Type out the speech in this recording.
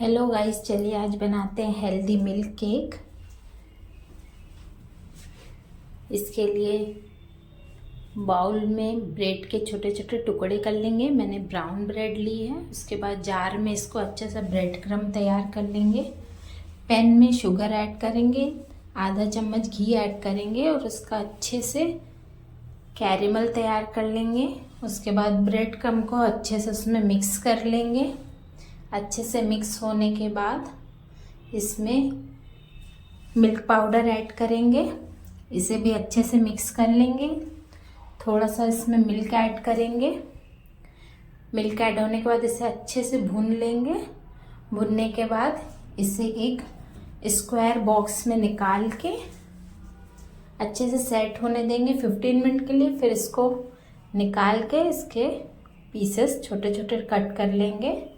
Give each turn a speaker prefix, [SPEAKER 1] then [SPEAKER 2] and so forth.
[SPEAKER 1] Hello guys, चलिए आज बनाते हैं हेल्दी मिल्क केक। इसके लिए बाउल में ब्रेड के छोटे छोटे टुकड़े कर लेंगे। मैंने ब्राउन ब्रेड ली है। उसके बाद जार में इसको अच्छे से ब्रेड क्रम्ब तैयार कर लेंगे। पैन में शुगर ऐड करेंगे, आधा चम्मच घी ऐड करेंगे और उसका अच्छे से कैरेमल तैयार कर लेंगे। उसके बाद ब्रेड क्रम्ब को अच्छे से उसमें मिक्स कर लेंगे। अच्छे से मिक्स होने के बाद इसमें मिल्क पाउडर ऐड करेंगे। इसे भी अच्छे से मिक्स कर लेंगे। थोड़ा सा इसमें मिल्क ऐड करेंगे। मिल्क ऐड होने के बाद इसे अच्छे से भून लेंगे। भूनने के बाद इसे एक स्क्वायर बॉक्स में निकाल के अच्छे से सेट होने देंगे 15 मिनट के लिए। फिर इसको निकाल के इसके पीसेस छोटे छोटे कट कर लेंगे।